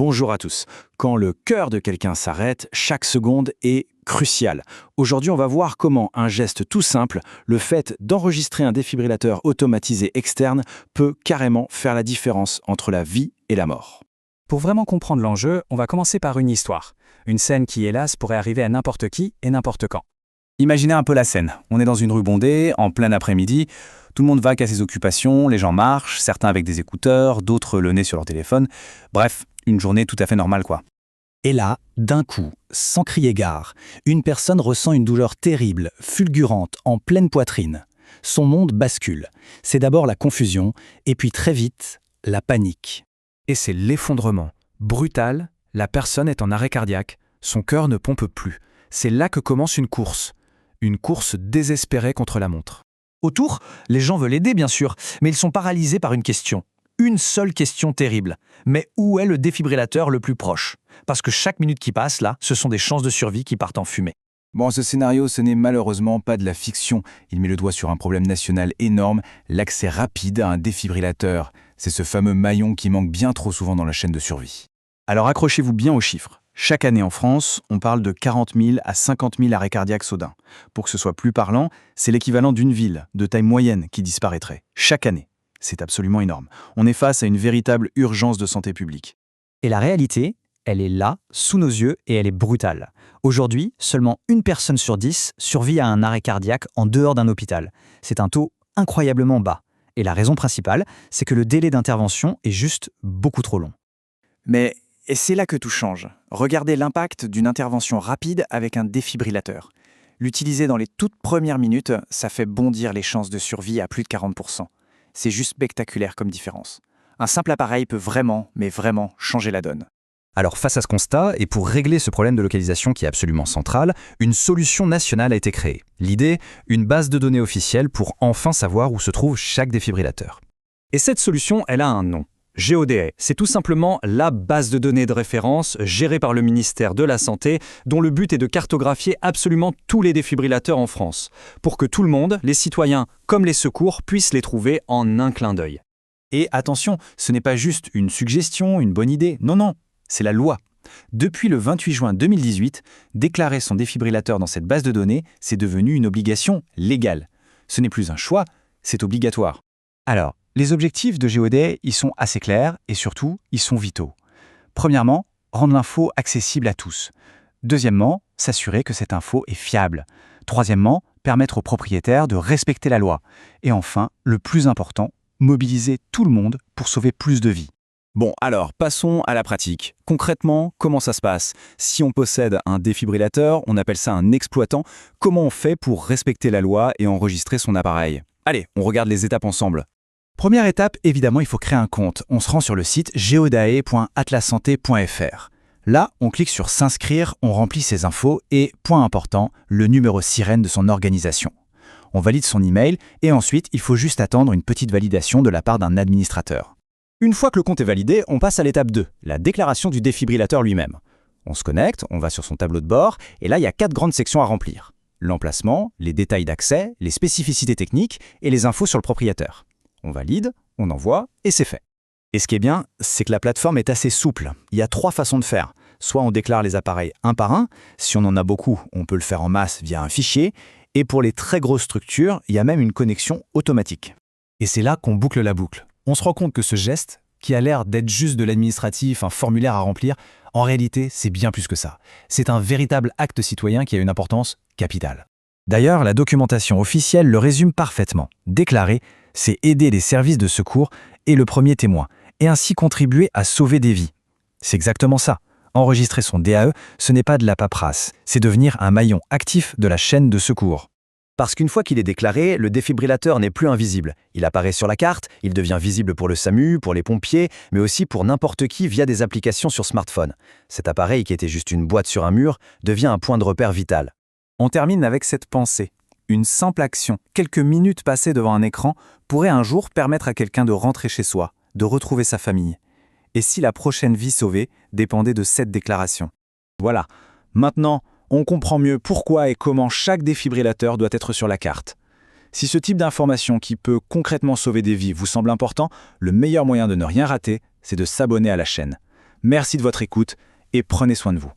Bonjour à tous. Quand le cœur de quelqu'un s'arrête, chaque seconde est cruciale. Aujourd'hui, on va voir comment un geste tout simple, le fait d'enregistrer un défibrillateur automatisé externe, peut carrément faire la différence entre la vie et la mort. Pour vraiment comprendre l'enjeu, on va commencer par une histoire. Une scène qui, hélas, pourrait arriver à n'importe qui et n'importe quand. Imaginez un peu la scène. On est dans une rue bondée, en plein après-midi. Tout le monde vaque à ses occupations, les gens marchent, certains avec des écouteurs, d'autres le nez sur leur téléphone. Bref, une journée tout à fait normale, quoi. Et là, d'un coup, sans crier gare, une personne ressent une douleur terrible, fulgurante, en pleine poitrine. Son monde bascule. C'est d'abord la confusion, et puis très vite, la panique. Et c'est l'effondrement. Brutal, la personne est en arrêt cardiaque, son cœur ne pompe plus. C'est là que commence une course. Une course désespérée contre la montre. Autour, les gens veulent aider, bien sûr, mais ils sont paralysés par une question. Une seule question terrible. Mais où est le défibrillateur le plus proche? Parce que chaque minute qui passe, là, ce sont des chances de survie qui partent en fumée. Bon, ce scénario, ce n'est malheureusement pas de la fiction. Il met le doigt sur un problème national énorme, l'accès rapide à un défibrillateur. C'est ce fameux maillon qui manque bien trop souvent dans la chaîne de survie. Alors accrochez-vous bien aux chiffres. Chaque année en France, on parle de 40 000 à 50 000 arrêts cardiaques soudains. Pour que ce soit plus parlant, c'est l'équivalent d'une ville de taille moyenne qui disparaîtrait. Chaque année. C'est absolument énorme. On est face à une véritable urgence de santé publique. Et la réalité, elle est là, sous nos yeux, et elle est brutale. Aujourd'hui, seulement une personne sur 10 survit à un arrêt cardiaque en dehors d'un hôpital. C'est un taux incroyablement bas. Et la raison principale, c'est que le délai d'intervention est juste beaucoup trop long. Et c'est là que tout change. Regardez l'impact d'une intervention rapide avec un défibrillateur. L'utiliser dans les toutes premières minutes, ça fait bondir les chances de survie à plus de 40%. C'est juste spectaculaire comme différence. Un simple appareil peut vraiment, mais vraiment, changer la donne. Alors face à ce constat, et pour régler ce problème de localisation qui est absolument central, une solution nationale a été créée. L'idée, une base de données officielle pour enfin savoir où se trouve chaque défibrillateur. Et cette solution, elle a un nom. GeoDA, c'est tout simplement la base de données de référence gérée par le ministère de la Santé, dont le but est de cartographier absolument tous les défibrillateurs en France, pour que tout le monde, les citoyens comme les secours, puissent les trouver en un clin d'œil. Et attention, ce n'est pas juste une suggestion, une bonne idée, non, c'est la loi. Depuis le 28 juin 2018, déclarer son défibrillateur dans cette base de données, c'est devenu une obligation légale. Ce n'est plus un choix, c'est obligatoire. Alors, les objectifs de GeoDA, ils sont assez clairs et surtout, ils sont vitaux. Premièrement, rendre l'info accessible à tous. Deuxièmement, s'assurer que cette info est fiable. Troisièmement, permettre aux propriétaires de respecter la loi. Et enfin, le plus important, mobiliser tout le monde pour sauver plus de vies. Bon, alors, passons à la pratique. Concrètement, comment ça se passe? Si on possède un défibrillateur, on appelle ça un exploitant. Comment on fait pour respecter la loi et enregistrer son appareil? Allez, on regarde les étapes ensemble. Première étape, évidemment, il faut créer un compte. On se rend sur le site geodae.atlassanté.fr. Là, on clique sur s'inscrire, on remplit ses infos et, point important, le numéro sirène de son organisation. On valide son email et ensuite, il faut juste attendre une petite validation de la part d'un administrateur. Une fois que le compte est validé, on passe à l'étape 2, la déclaration du défibrillateur lui-même. On se connecte, on va sur son tableau de bord et là, il y a 4 grandes sections à remplir. L'emplacement, les détails d'accès, les spécificités techniques et les infos sur le propriétaire. On valide, on envoie et c'est fait. Et ce qui est bien, c'est que la plateforme est assez souple. Il y a 3 façons de faire. Soit on déclare les appareils un par un, si on en a beaucoup, on peut le faire en masse via un fichier, et pour les très grosses structures, il y a même une connexion automatique. Et c'est là qu'on boucle la boucle. On se rend compte que ce geste, qui a l'air d'être juste de l'administratif, un formulaire à remplir, en réalité, c'est bien plus que ça. C'est un véritable acte citoyen qui a une importance capitale. D'ailleurs, la documentation officielle le résume parfaitement. Déclarer, c'est aider les services de secours et le premier témoin, et ainsi contribuer à sauver des vies. C'est exactement ça. Enregistrer son DAE, ce n'est pas de la paperasse, c'est devenir un maillon actif de la chaîne de secours. Parce qu'une fois qu'il est déclaré, le défibrillateur n'est plus invisible. Il apparaît sur la carte, il devient visible pour le SAMU, pour les pompiers, mais aussi pour n'importe qui via des applications sur smartphone. Cet appareil, qui était juste une boîte sur un mur, devient un point de repère vital. On termine avec cette pensée. Une simple action, quelques minutes passées devant un écran, pourrait un jour permettre à quelqu'un de rentrer chez soi, de retrouver sa famille. Et si la prochaine vie sauvée dépendait de cette déclaration? Voilà. Maintenant, on comprend mieux pourquoi et comment chaque défibrillateur doit être sur la carte. Si ce type d'information qui peut concrètement sauver des vies vous semble important, le meilleur moyen de ne rien rater, c'est de s'abonner à la chaîne. Merci de votre écoute et prenez soin de vous.